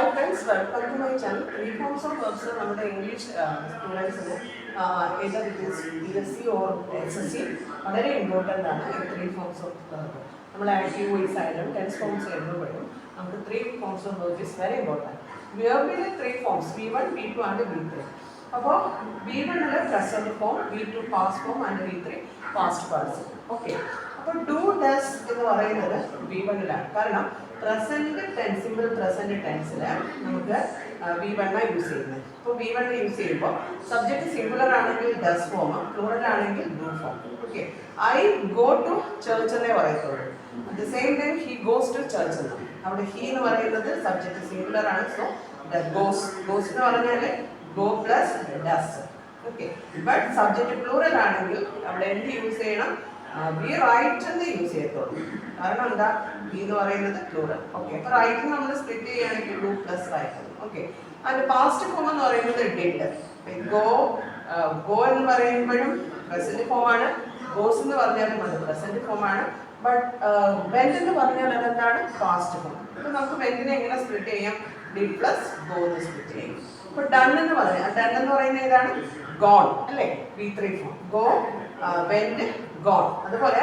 Hi friends, welcome to my channel. Three forms of verbs are നമ്മുടെ English students either it is PSC or SSC വളരെ important ആണ് ഈ three forms of verb. നമ്മൾ active voice ആയാലും tense forms എഴുതുമ്പോഴും നമുക്ക് three forms of verb is very important. വെർബിലെ three forms V1, V2 and V3. അപ്പോൾ V1 present form, V2 past form and V3 past participle. Okay, അപ്പോൾ do does എന്ന് പറയുന്നത് V1ലാണ്. കാരണം പ്രസന്റ് ടെൻസ്, സിമ്പിൾ പ്രസന്റ് ടെൻസിൽ നമുക്ക് V1 യൂസ് ചെയ്യുന്നത്. അപ്പോൾ V1 യൂസ് ചെയ്യുമ്പോൾ സബ്ജക്റ്റ് സിംഗുലർ ആണെങ്കിൽ ഡസ് ഫോം, പ്ലൂറൽ ആണെങ്കിൽ do form. Okay, I go to church എന്നേ പറയത്തുള്ളൂ. At the same time he goes to church എന്ന്. അവിടെ ഹി എന്ന് പറയുന്നത് സബ്ജക്റ്റ് സിംഗുലർ ആണ്. സോ ഗോസ്, ഗോസ് എന്ന് പറഞ്ഞാൽ go plus does. Okay, but subject plural ആണെങ്കിൽ അവിടെ എന്ത് യൂസ് ചെയ്യണം? വി റൈറ്റ് എന്ന് യൂസ് ചെയ്യത്തുള്ളൂ. കാരണം എന്താ? വി എന്ന് പറയുന്നത് പ്ലൂറൽ. ഓക്കെ, അപ്പോൾ റൈറ്റ് നമ്മൾ സ്പ്ലിറ്റ് ചെയ്യുകയാണെങ്കിൽ ഡു പ്ലസ് റൈറ്റ്. ഓക്കെ, അതിൻ്റെ പാസ്റ്റ് ഫോം എന്ന് പറയുന്നത് ഡിഡ്. ഗോ, ഗോ എന്ന് പറയുമ്പോഴും പ്രസന്റ് ഫോമാണ്. ഗോസ് എന്ന് പറഞ്ഞാലും അത് പ്രസന്റ് ഫോമാണ്. ബട്ട് വെന്റ് എന്ന് പറഞ്ഞാൽ അതെന്താണ്? Past form. അപ്പോൾ നമുക്ക് വെന്റിനെ എങ്ങനെ സ്പ്ലിറ്റ് ചെയ്യാം? ഡിഡ് പ്ലസ് ഗോ എന്ന് സ്പ്ലിറ്റ് ചെയ്യും. ഇപ്പോൾ ഡൺ എന്ന് പറയാം. ഡൺ എന്ന് പറയുന്നത് ഏതാണ്? ഗോൺ അല്ലേ? V3 form. Go, went, gone. അതുപോലെ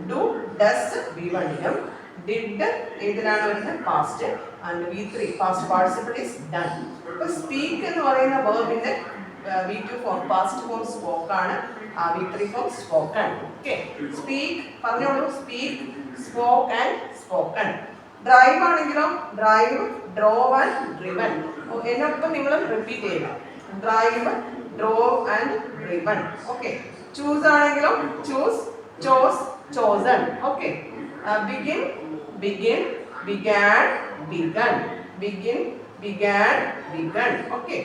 ഡു ഡസ് V1ലും, ഡിഡ് ഏതിലാണ് വരുന്നത്? Past. And V3 past participle is done. ഇപ്പോൾ സ്പീക്ക് എന്ന് പറയുന്ന വെർബിന്റെ V2 form past form spoke ആണ്, V3 form spoken. Okay, speak പറഞ്ഞോളൂ. Speak, spoke and spoken. Drive ആണെങ്കിലോ ഡ്രൈവ്, ഡ്രോവ് ആൻഡ് ഡ്രിവൻ. എന്നൊപ്പം നിങ്ങൾ റിപ്പീറ്റ് ചെയ്യുക. Drive, drove and driven. Okay, choose ആണെങ്കിലോ choose, chose, chosen. Okay, begin, begin, began, begun. Begin, began, begun. Okay,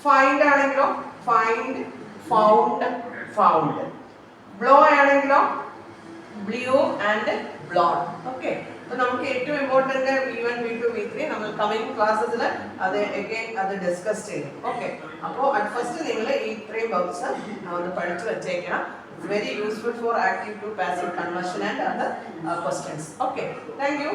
find ആണെങ്കിലോ find, found, found. Blow ആണെങ്കിലോ blue and blown. Okay, അപ്പോൾ നമുക്ക് ഏറ്റവും important V1, V2, V3 നമ്മൾ coming ക്ലാസ്സസിൽ അത് again അത് discuss ചെയ്യും. ഓക്കെ, അപ്പോൾ അറ്റ് ഫസ്റ്റ് നിങ്ങൾ ഈ ഇത്രയും വെർബ്സ് ഒന്ന് പഠിച്ചു വെച്ചേക്കണം. It's very useful for active to passive conversion and other questions. Okay, thank U.